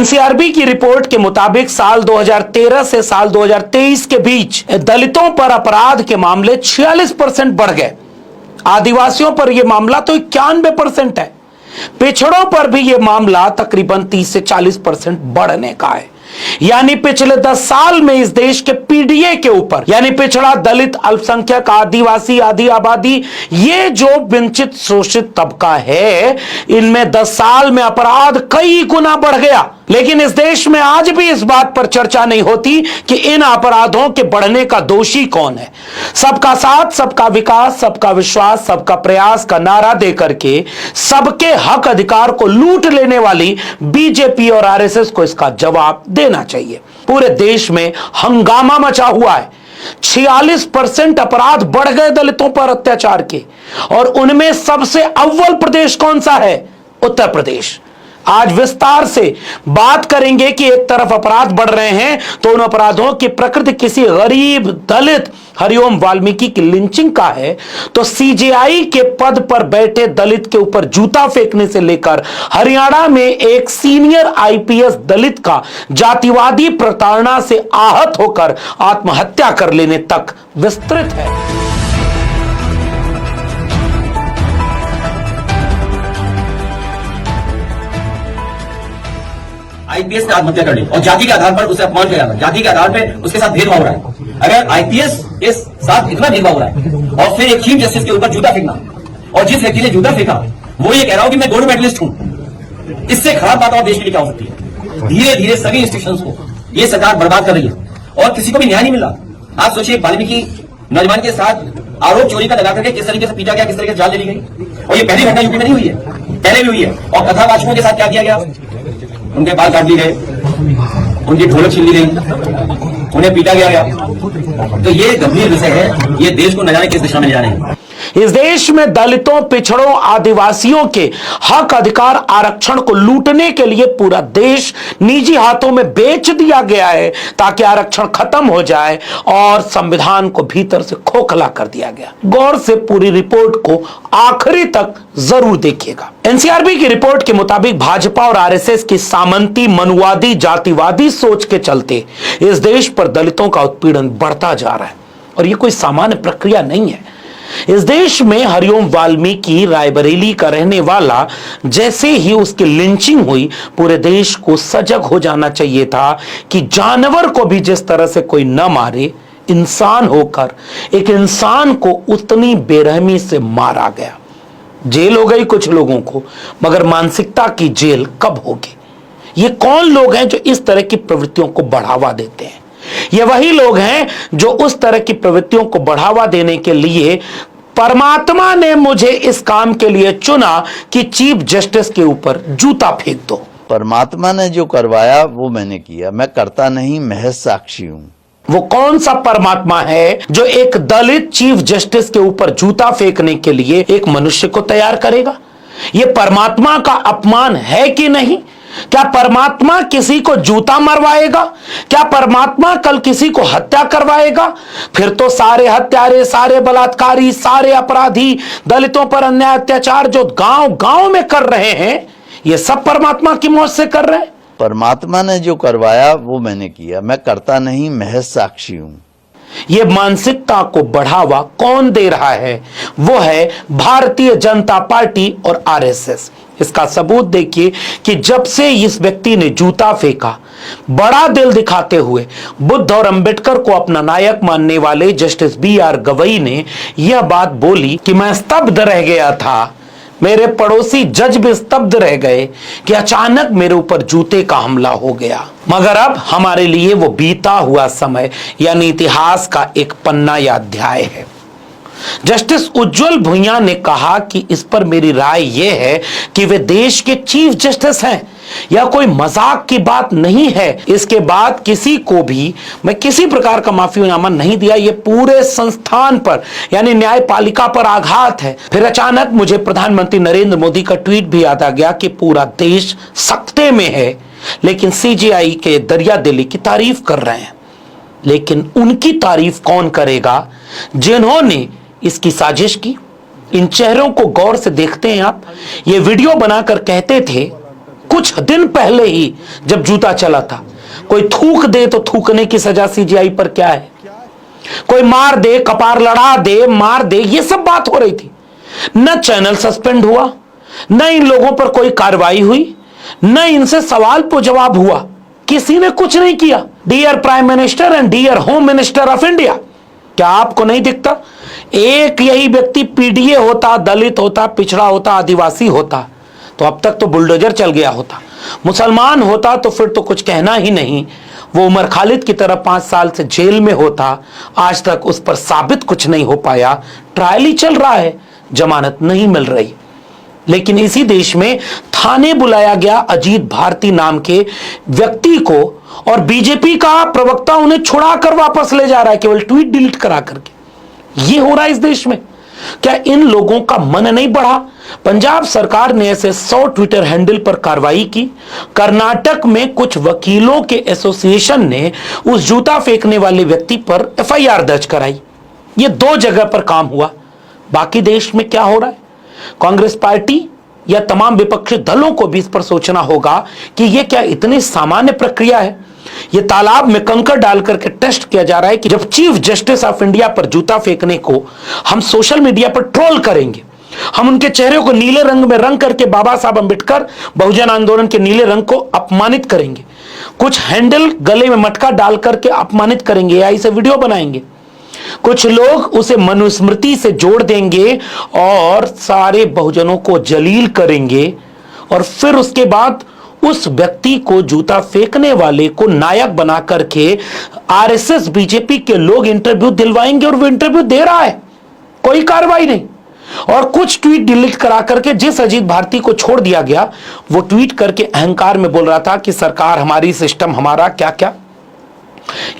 NCRB की report के मुताबिक साल 2013 से साल 2023 के बीच दलितों पर अपराध के मामले 46% बढ़ गए। आदिवासियों पर यह मामला तो 91% है। पिछड़ों पर भी यह मामला तकरीबन 30 से 40% बढ़ने का है। यानी पिछले 10 साल में इस देश के पीडीए के ऊपर, यानी पिछड़ा, दलित, अल्पसंख्यक, आदिवासी, आदि आबादी, ये जो वंचित शोषित तबका है, इनमें 10 साल में अपराध कई गुना बढ़ गया। लेकिन इस देश में आज भी इस बात पर चर्चा नहीं होती कि इन अपराधों के बढ़ने का दोषी कौन है। सबका साथ, सबका विकास, सबका विश्वास, सबका प्रयास का नारा देकर के सबके हक अधिकार को लूट लेने वाली बीजेपी और आरएसएस को इसका जवाब देना चाहिए। पूरे देश में हंगामा मचा हुआ है। 46% अपराध बढ़ गए दलितों पर अत्याचार के, और उनमें सबसे अव्वल प्रदेश कौन सा है? उत्तर प्रदेश। आज विस्तार से बात करेंगे कि एक तरफ अपराध बढ़ रहे हैं तो उन अपराधों की प्रकृति किसी गरीब दलित हरिओम वाल्मीकि की लिंचिंग का है, तो सीजेआई के पद पर बैठे दलित के ऊपर जूता फेंकने से लेकर हरियाणा में एक सीनियर आईपीएस दलित का जातिवादी प्रताड़ना से आहत होकर आत्महत्या कर लेने तक विस्तृत है। आईपीएस ने आत्महत्या कर ली और जाति के आधार पर उसे अपमान किया जाता है, जाति के आधार पर उसके साथ भेदभाव हो रहा है। अगर आईपीएस के साथ इतना भेदभाव हो रहा है और फिर एक चीफ जस्टिस के ऊपर जूता फेंकना, और जिस व्यक्ति ने जूता फेंका वो ये कह रहा हूं कि मैं गोल्ड मेडलिस्ट हूं, इससे खराब बात और देश के लिए क्या हो सकती है? धीरे धीरे सभी इंस्टीट्यूशंस को ये सरकार बर्बाद कर रही है और किसी को भी न्याय नहीं मिल रहा। आप सोचिए, वाल्मीकि नौजवान के साथ आरोप चोरी का लगा करके किस तरीके से पीटा गया, किस तरीके से जाल ले ली गई, और ये पहली घटना यूपी में नहीं हुई है, पहले भी हुई है। और कथावाचकों के साथ क्या किया गया? उनके बाल काट लिए गए, उनकी ढोलक छीन ली गई, उन्हें पीटा गया। तो ये गंभीर विषय है, ये देश को न जाने किस दिशा में ले जा रहे हैं। इस देश में दलितों, पिछड़ों, आदिवासियों के हक, अधिकार, आरक्षण को लूटने के लिए पूरा देश निजी हाथों में बेच दिया गया है ताकि आरक्षण खत्म हो जाए, और संविधान को भीतर से खोखला कर दिया गया। गौर से पूरी रिपोर्ट को आखिरी तक जरूर देखिएगा। एनसीआरबी की रिपोर्ट के मुताबिक भाजपा और आरएसएस की सामंती, मनुवादी, जातिवादी सोच के चलते इस देश पर दलितों का उत्पीड़न बढ़ता जा रहा है, और यह कोई सामान्य प्रक्रिया नहीं है। इस देश में हरिओम वाल्मीकि रायबरेली का रहने वाला, जैसे ही उसकी लिंचिंग हुई, पूरे देश को सजग हो जाना चाहिए था कि जानवर को भी जिस तरह से कोई न मारे, इंसान होकर एक इंसान को उतनी बेरहमी से मारा गया। जेल हो गई कुछ लोगों को, मगर मानसिकता की जेल कब होगी? ये कौन लोग हैं जो इस तरह की प्रवृत्तियों को बढ़ावा देते हैं? ये वही लोग हैं जो उस तरह की प्रवृत्तियों को बढ़ावा देने के लिए परमात्मा ने मुझे इस काम के लिए चुना कि चीफ जस्टिस के ऊपर जूता फेंक दो। परमात्मा ने जो करवाया वो मैंने किया, मैं करता नहीं, महज साक्षी हूं। वो कौन सा परमात्मा है जो एक दलित चीफ जस्टिस के ऊपर जूता फेंकने के लिए एक मनुष्य को तैयार करेगा? ये परमात्मा का अपमान है कि नहीं? क्या परमात्मा किसी को जूता मरवाएगा? क्या परमात्मा कल किसी को हत्या करवाएगा? फिर तो सारे हत्यारे, सारे बलात्कारी, सारे अपराधी, दलितों पर अन्याय अत्याचार जो गांव गांव में कर रहे हैं, ये सब परमात्मा की मौत से कर रहे हैं। परमात्मा ने जो करवाया वो मैंने किया, मैं करता नहीं, महज साक्षी हूं। ये मानसिकता को बढ़ावा कौन दे रहा है? वो है भारतीय जनता पार्टी और आरएसएस। इसका सबूत देखिए कि जब से इस व्यक्ति ने जूता फेंका, बड़ा दिल दिखाते हुए बुद्ध और अंबेडकर को अपना नायक मानने वाले जस्टिस BR गवई ने यह बात बोली कि मैं स्तब्ध रह गया था, मेरे पड़ोसी जज भी स्तब्ध रह गए कि अचानक मेरे ऊपर जूते का हमला हो गया। मगर अब हमारे लिए वो बीता हुआ समय यानी इतिहास का एक पन्ना या अध्याय है। जस्टिस उज्जवल भुइयां ने कहा कि इस पर मेरी राय यह है कि वे देश के चीफ जस्टिस हैं, यह कोई मजाक की बात नहीं है। इसके बाद किसी को भी मैं किसी प्रकार का माफीनामा नहीं दिया। यह पूरे संस्थान पर यानी न्यायपालिका पर आघात है। फिर अचानक मुझे प्रधानमंत्री नरेंद्र मोदी का ट्वीट भी याद आ गया कि पूरा देश सख्ते में है, लेकिन सीजेआई के दरिया दिली की तारीफ कर रहे हैं। लेकिन उनकी तारीफ कौन करेगा जिन्होंने इसकी साजिश की? इन चेहरों को गौर से देखते हैं आप। ये वीडियो बनाकर कहते थे कुछ दिन पहले ही जब जूता चला था, कोई थूक दे तो थूकने की सजा सीजीआई पर क्या है, कोई मार दे, कपार लड़ा दे, मार दे, ये सब बात हो रही थी। न चैनल सस्पेंड हुआ, न इन लोगों पर कोई कार्रवाई हुई, न इनसे सवाल पर जवाब हुआ, किसी ने कुछ नहीं किया। Dear prime minister and dear home minister of India, क्या आपको नहीं दिखता? एक यही व्यक्ति पीडीए होता, दलित होता, पिछड़ा होता, आदिवासी होता तो अब तक तो बुलडोजर चल गया होता। मुसलमान होता तो फिर तो कुछ कहना ही नहीं, वो उमर खालिद की तरह 5 साल से जेल में होता, आज तक उस पर साबित कुछ नहीं हो पाया, ट्रायल ही चल रहा है, जमानत नहीं मिल रही। लेकिन इसी देश में थाने बुलाया गया अजीत भारती नाम के व्यक्ति को और बीजेपी का प्रवक्ता उन्हें छुड़ाकर वापस ले जा रहा है, केवल ट्वीट डिलीट करा करके। ये हो रहा है इस देश में। क्या इन लोगों का मन नहीं बढ़ा? पंजाब सरकार ने ऐसे 100 ट्विटर हैंडल पर कार्रवाई की। कर्नाटक में कुछ वकीलों के एसोसिएशन ने उस जूता फेंकने वाले व्यक्ति पर एफआईआर दर्ज कराई। ये 2 जगह पर काम हुआ। बाकी देश में क्या हो रहा है? कांग्रेस पार्टी या तमाम विपक्षी दलों को भी इस पर सोचना होगा कि यह क्या इतनी सामान्य प्रक्रिया है। यह तालाब में कंकड़ डाल करके टेस्ट किया जा रहा है कि जब चीफ जस्टिस ऑफ इंडिया पर जूता फेंकने को हम सोशल मीडिया पर ट्रोल करेंगे, हम उनके चेहरे को नीले रंग में रंग करके बाबा साहब अंबेडकर बहुजन आंदोलन के नीले रंग को अपमानित करेंगे, कुछ हैंडल गले में मटका डाल करके अपमानित करेंगे या इसे वीडियो बनाएंगे, कुछ लोग उसे मनुस्मृति से जोड़ देंगे और सारे बहुजनों को जलील करेंगे और फिर उसके बाद उस व्यक्ति को, जूता फेंकने वाले को नायक बना करके आरएसएस बीजेपी के लोग इंटरव्यू दिलवाएंगे और वो इंटरव्यू दे रहा है, कोई कार्रवाई नहीं। और कुछ ट्वीट डिलीट करा करके जिस अजीत भारती को छोड़ दिया गया, वो ट्वीट करके अहंकार में बोल रहा था कि सरकार हमारी, सिस्टम हमारा, क्या क्या।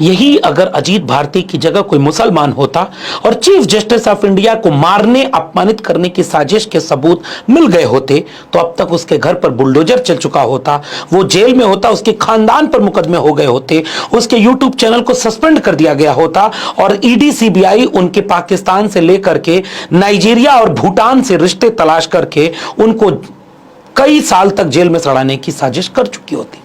यही अगर अजीत भारती की जगह कोई मुसलमान होता और चीफ जस्टिस ऑफ इंडिया को मारने, अपमानित करने की साजिश के सबूत मिल गए होते तो अब तक उसके घर पर बुलडोजर चल चुका होता, वो जेल में होता, उसके खानदान पर मुकदमे हो गए होते, उसके यूट्यूब चैनल को सस्पेंड कर दिया गया होता और ईडी सीबीआई उनके पाकिस्तान से लेकर के नाइजीरिया और भूटान से रिश्ते तलाश करके उनको कई साल तक जेल में सड़ाने की साजिश कर चुकी होती।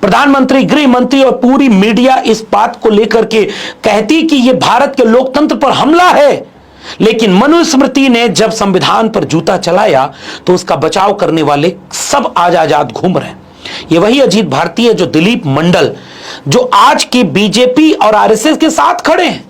प्रधानमंत्री, गृह मंत्री और पूरी मीडिया इस बात को लेकर के कहती कि यह भारत के लोकतंत्र पर हमला है, लेकिन मनुस्मृति ने जब संविधान पर जूता चलाया तो उसका बचाव करने वाले सब आज आजाद घूम रहे हैं। ये वही अजीत भारती है जो दिलीप मंडल, जो आज की बीजेपी और आरएसएस के साथ खड़े हैं।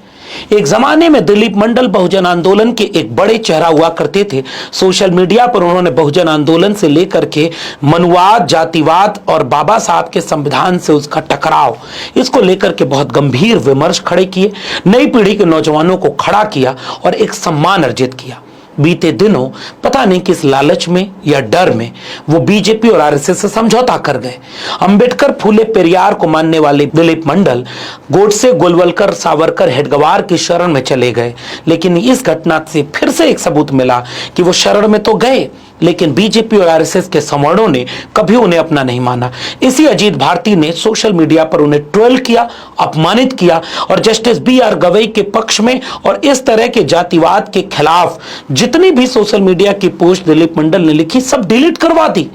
एक जमाने में दिलीप मंडल बहुजन आंदोलन के एक बड़े चेहरा हुआ करते थे। सोशल मीडिया पर उन्होंने बहुजन आंदोलन से लेकर के मनुवाद, जातिवाद और बाबा साहब के संविधान से उसका टकराव, इसको लेकर के बहुत गंभीर विमर्श खड़े किए, नई पीढ़ी के नौजवानों को खड़ा किया और एक सम्मान अर्जित किया। बीते दिनों पता नहीं किस लालच में या डर में वो बीजेपी और आरएसएस से समझौता कर गए। अंबेडकर, फूले पेरियार को मानने वाले दिलीप मंडल गोडसे, गोलवलकर, सावरकर, हेडगवार की शरण में चले गए। लेकिन इस घटना से फिर से एक सबूत मिला कि वो शरण में तो गए, लेकिन बीजेपी और आरएसएस के सवर्णों ने कभी उन्हें अपना नहीं माना। इसी अजीत भारती ने सोशल मीडिया पर उन्हें ट्रोल किया, अपमानित किया और जस्टिस बी.आर. गवई के पक्ष में और इस तरह के जातिवाद के खिलाफ जितनी भी सोशल मीडिया की पोस्ट दिलीप मंडल ने लिखी सब डिलीट करवा दी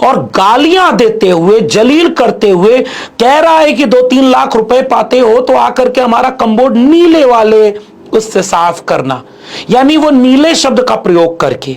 और गालियां देते हुए, जलील करते हुए कह रहा है कि 2-3 लाख रुपए पाते हो तो आकर के हमारा कम्बोर्ड नीले वाले उससे साफ करना, यानी वो नीले शब्द का प्रयोग करके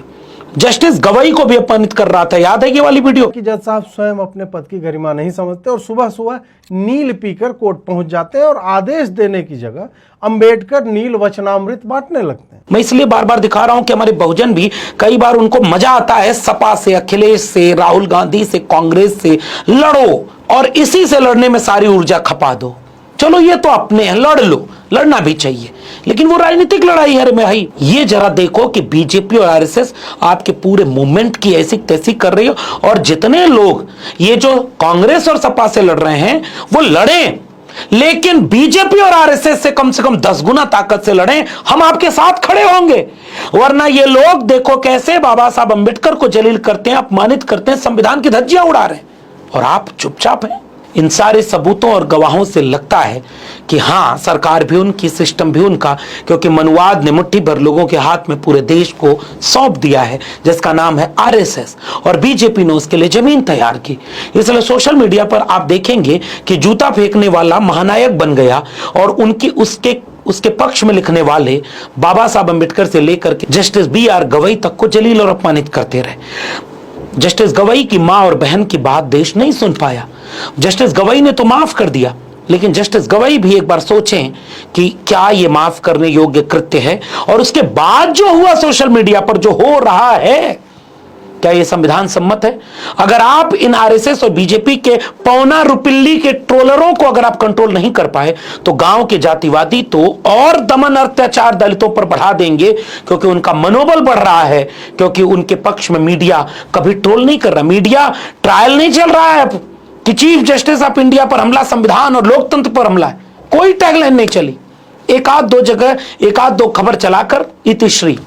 जस्टिस गवई को भी अपमानित कर रहा था। याद है ये वाली वीडियो? कि जज साहब स्वयं अपने पद की गरिमा नहीं समझते और सुबह सुबह नील पीकर कोर्ट पहुंच जाते हैं और आदेश देने की जगह अंबेडकर नील वचनामृत बांटने लगते हैं। मैं इसलिए बार बार दिखा रहा हूं कि हमारे बहुजन भी कई बार उनको मजा आता है सपा से, अखिलेश से, राहुल गांधी से, कांग्रेस से लड़ो और इसी से लड़ने में सारी ऊर्जा खपा दो। चलो ये तो अपने हैं, लड़ लो, लड़ना भी चाहिए, लेकिन वो राजनीतिक लड़ाई है भाई। ये जरा देखो कि बीजेपी और आरएसएस आपके पूरे मूवमेंट की ऐसी तैसी कर रही हो और जितने लोग ये जो कांग्रेस और सपा से लड़ रहे हैं वो लड़ें, लेकिन बीजेपी और आरएसएस से कम 10 गुना ताकत से लड़ें। हम आपके साथ खड़े होंगे, वरना ये लोग देखो कैसे बाबा साहब अंबेडकर को जलील करते हैं, अपमानित करते हैं, संविधान की धज्जियां उड़ा रहे हैं और आप चुपचाप हैं। इन सारे सबूतों और गवाहों से लगता है कि हां, सरकार भी उनकी, सिस्टम भी उनका, क्योंकि मनुवाद ने मुट्ठी भर लोगों के हाथ में पूरे देश को सौंप दिया है, जिसका नाम है आरएसएस, और बीजेपी ने उसके लिए जमीन तैयार की। इसलिए सोशल मीडिया पर आप देखेंगे कि जूता फेंकने वाला महानायक बन गया, और उनकी उसके पक्ष में लिखने वाले बाबा साहब अंबेडकर से लेकर के जस्टिस BR गवई तक को जलील और अपमानित करते रहे। जस्टिस गवई की मां और बहन की बात देश नहीं सुन पाया। जस्टिस गवई ने तो माफ कर दिया, लेकिन जस्टिस गवई भी एक बार सोचें कि क्या यह माफ करने योग्य कृत्य है, और उसके बाद जो हुआ सोशल मीडिया पर जो हो रहा है, क्या यह संविधान सम्मत है? अगर आप इन आरएसएस और बीजेपी के पौना रुपिल्ली के ट्रोलरों को अगर आप कंट्रोल नहीं कर पाए, तो गांव के जातिवादी तो और दमन अत्याचार दलितों पर बढ़ा देंगे, क्योंकि उनका मनोबल बढ़ रहा है, क्योंकि उनके पक्ष में मीडिया कभी ट्रोल नहीं कर रहा। मीडिया ट्रायल नहीं चल रहा है कि चीफ जस्टिस ऑफ इंडिया पर हमला, संविधान और लोकतंत्र पर हमला है, कोई टैगलाइन नहीं चली। एक आध दो जगह एक आध दो खबर चलाकर इतिश्री।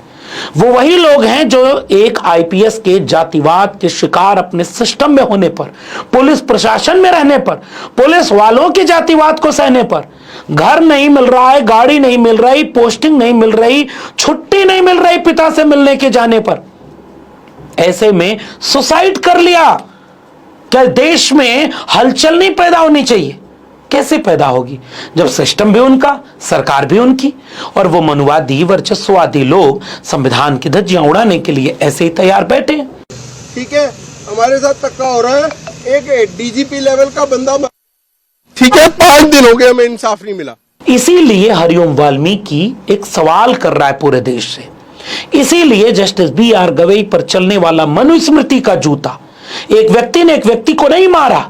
वो वही लोग हैं जो एक आईपीएस के जातिवाद के शिकार अपने सिस्टम में होने पर, पुलिस प्रशासन में रहने पर, पुलिस वालों के जातिवाद को सहने पर, घर नहीं मिल रहा है, गाड़ी नहीं मिल रही, पोस्टिंग नहीं मिल रही, छुट्टी नहीं मिल रही पिता से मिलने के जाने पर, ऐसे में सुसाइड कर लिया। क्या देश में हलचल नहीं पैदा होनी चाहिए? कैसे पैदा होगी जब सिस्टम भी उनका, सरकार भी उनकी, और वो मनुवादी वर्चस्ववादी लोग संविधान की धज्जियां उड़ाने के लिए ऐसे ही तैयार बैठे हैं। ठीक है, हमारे साथ धक्का हो रहा है, एक डीजीपी लेवल का बंदा, ठीक है, 5 दिन हो गए हमें इंसाफ नहीं मिला। इसीलिए हरिओम वाल्मीकि एक सवाल कर रहा है पूरे देश से। इसीलिए जस्टिस BR गवई पर चलने वाला मनुस्मृति का जूता, एक व्यक्ति ने एक व्यक्ति को नहीं मारा,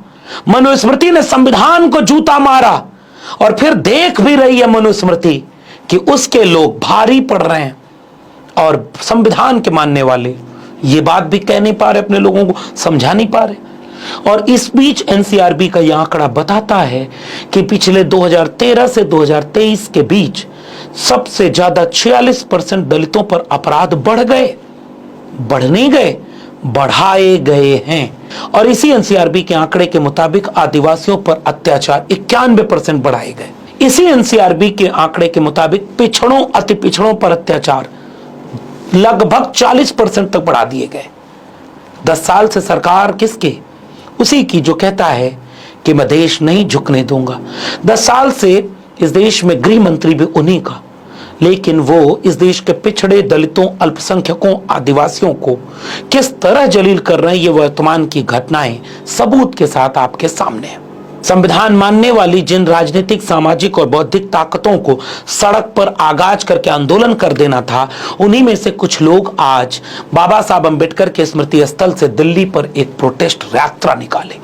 मनुस्मृति ने संविधान को जूता मारा, और फिर देख भी रही है मनुस्मृति कि उसके लोग भारी पड़ रहे हैं, और संविधान के मानने वाले ये बात भी कह नहीं पा रहे, अपने लोगों को समझा नहीं पा रहे। और इस बीच NCRB का यह आंकड़ा बताता है कि पिछले 2013 से 2023 के बीच सबसे ज्यादा 46% दलितों पर अपराध बढ़ गए, बढ़ नहीं गए, बढ़ाए गए हैं। और इसी NCRB के आंकड़े के मुताबिक आदिवासियों पर अत्याचार 91% बढ़ाए गए। इसी NCRB के आंकड़े के मुताबिक पिछड़ों, अति पिछड़ों पर अत्याचार लगभग 40% तक बढ़ा दिए गए। 10 साल से सरकार किसके? उसी की जो कहता है कि मैं देश नहीं झुकने दूंगा। 10 साल से इस देश में गृह मंत्री भी उन्हीं का, लेकिन वो इस देश के पिछड़े दलितों, अल्पसंख्यकों, आदिवासियों को किस तरह जलील कर रहे हैं, ये वर्तमान की घटनाएं सबूत के साथ आपके सामने है। संविधान मानने वाली जिन राजनीतिक, सामाजिक और बौद्धिक ताकतों को सड़क पर आगाज करके आंदोलन कर देना था, उन्हीं में से कुछ लोग आज बाबा साहब अंबेडकर के स्मृति स्थल से दिल्ली पर एक प्रोटेस्ट यात्रा निकाले।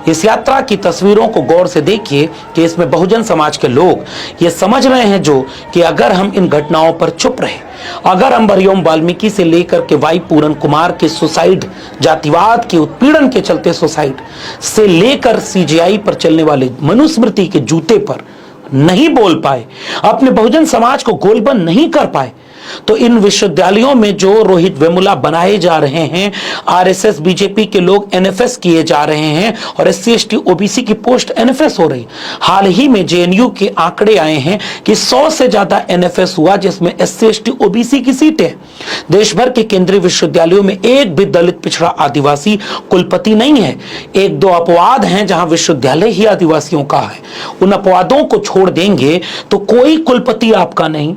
इस यात्रा की तस्वीरों को गौर से देखिए कि इसमें बहुजन समाज के लोग ये समझ रहे हैं जो कि अगर हम इन घटनाओं पर चुप रहे, अगर हम हरिओम वाल्मीकि से लेकर के वाई पूरन कुमार के सुसाइड, जातिवाद के उत्पीड़न के चलते सुसाइड से लेकर CJI पर चलने वाले मनुस्मृति के जूते पर नहीं बोल पाए, अपने बहुजन समाज को गोलबंद नहीं कर पाए, तो इन विश्वविद्यालयों में जो रोहित वेमुला बनाए जा रहे हैं, आरएसएस बीजेपी के लोग NFS किए जा रहे हैं, और SC ST OBC की पोस्ट NFS हो रही। हाल ही में JNU के आंकड़े आए हैं कि 100 से ज्यादा NFS हुआ, जिसमें SC ST OBC की सीटें। देश भर के केंद्रीय विश्वविद्यालयों में एक भी दलित, पिछड़ा, आदिवासी कुलपति नहीं है। 1-2 अपवाद हैं जहां विश्वविद्यालय ही आदिवासियों का है। उन अपवादों को छोड़ देंगे तो कोई कुलपति आपका नहीं,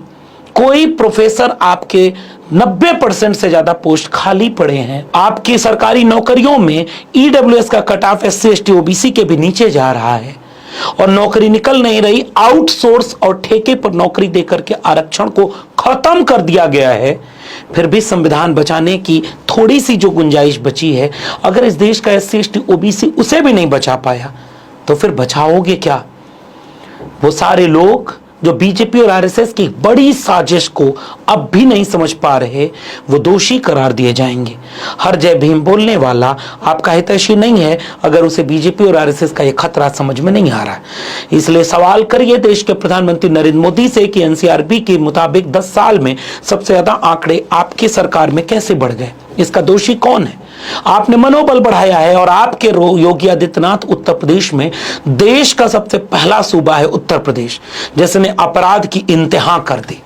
कोई प्रोफेसर, आपके 90% से ज्यादा पोस्ट खाली पड़े हैं। आपकी सरकारी नौकरियों में EWS का cut off SC ST OBC के भी नीचे जा रहा है, और नौकरी निकल नहीं रही। आउटसोर्स और ठेके पर नौकरी देकर के आरक्षण को खत्म कर दिया गया है। फिर भी संविधान बचाने की थोड़ी सी जो गुंजाइश बची है, अगर इस देश का SC ST OBC उसे भी नहीं बचा पाया, तो फिर बचाओगे क्या? वो सारे लोग जो बीजेपी और आरएसएस की बड़ी साजिश को अब भी नहीं समझ पा रहे, वो दोषी करार दिए जाएंगे। हर जय भीम बोलने वाला आपका हितैषी नहीं है अगर उसे बीजेपी और आरएसएस का ये खतरा समझ में नहीं आ रहा है। इसलिए सवाल करिए देश के प्रधानमंत्री नरेंद्र मोदी से कि NCRB के मुताबिक 10 साल में सबसे ज्यादा आंकड़े आपकी सरकार में कैसे बढ़ गए। इसका दोषी कौन है? आपने मनोबल बढ़ाया है और आपके योगी आदित्यनाथ उत्तर प्रदेश में देश का सबसे पहला सूबा है उत्तर प्रदेश जिसने अपराध की इंतहा कर दी।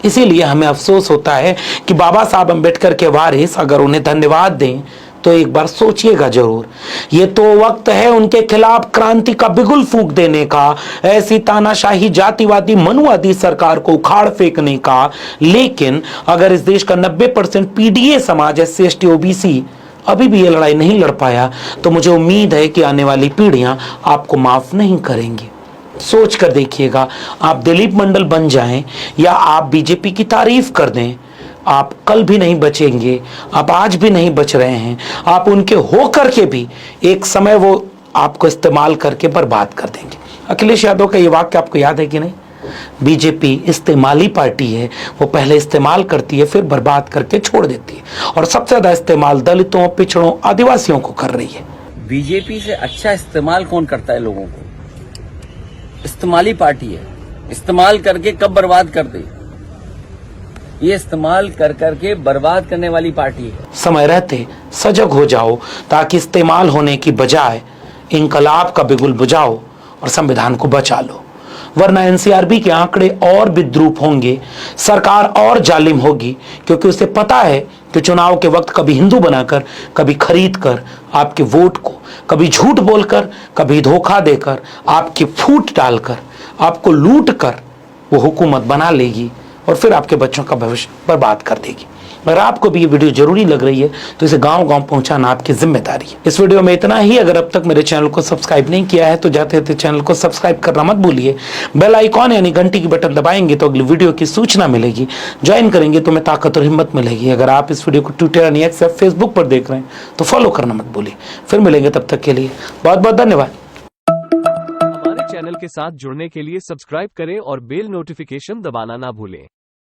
इसीलिए हमें अफसोस होता है कि बाबा साहब अंबेडकर के वारिस अगर उन्हें धन्यवाद दें तो एक बार सोचिएगा जरूर। ये तो वक्त है उनके खिलाफ क्रांति का बिगुल फूंक देने का, ऐसी तानाशाही जातिवादी मनुवादी सरकार को उखाड़ फेंकने का। लेकिन अगर इस देश का 90% पीडीए समाज SC ST OBC अभी भी ये लड़ाई नहीं लड़ पाया तो मुझे उम्मीद है कि आने वाली पीढ़ियां आपको माफ नहीं करेंगी। सोच कर देखिएगा, आप दिलीप मंडल बन जाएं या आप बीजेपी की तारीफ कर दें, आप कल भी नहीं बचेंगे, आप आज भी नहीं बच रहे हैं। आप उनके होकर के भी एक समय वो आपको इस्तेमाल करके बर्बाद कर देंगे। अखिलेश यादव का ये वाक्य आपको याद है कि नहीं? बीजेपी इस्तेमाली पार्टी है, वो पहले इस्तेमाल करती है फिर बर्बाद करके छोड़ देती है और सबसे ज्यादा इस्तेमाल दलितों, पिछड़ों, आदिवासियों को कर रही है। बीजेपी से अच्छा इस्तेमाल कौन करता है लोगों को? इस्तेमाली पार्टी है, इस्तेमाल करके कब बर्बाद कर दे। ये इस्तेमाल कर करके बर्बाद करने वाली पार्टी है। समय रहते सजग हो जाओ ताकि इस्तेमाल होने की बजाय इंकलाब का बिगुल बुझाओ और संविधान को बचा लो, वरना एनसीआरबी के आंकड़े और विद्रूप होंगे, सरकार और जालिम होगी, क्योंकि उसे पता है कि चुनाव के वक्त कभी हिंदू बनाकर, कभी खरीद कर आपके वोट को, कभी झूठ बोलकर, कभी धोखा देकर, आपकी फूट डालकर, आपको लूट कर वो हुकूमत बना लेगी और फिर आपके बच्चों का भविष्य बर्बाद कर देगी। अगर आपको भी ये वीडियो जरूरी लग रही है तो इसे गांव-गांव पहुंचाना आपकी जिम्मेदारी है। इस वीडियो में इतना ही। अगर अब तक मेरे चैनल को सब्सक्राइब नहीं किया है तो जाते जाते चैनल को सब्सक्राइब करना मत भूलिए। बेल आइकॉन यानी घंटी की बटन दबाएंगे तो अगली वीडियो की सूचना मिलेगी। ज्वाइन करेंगे तो मैं ताकत और हिम्मत मिलेगी। अगर आप इस वीडियो को ट्विटर यानी एक्स या फेसबुक पर देख रहे हैं तो फॉलो करना मत भूलिए। फिर मिलेंगे, तब तक के लिए बहुत बहुत धन्यवाद। हमारे चैनल के साथ जुड़ने के लिए सब्सक्राइब करें और बेल नोटिफिकेशन दबाना ना भूलें।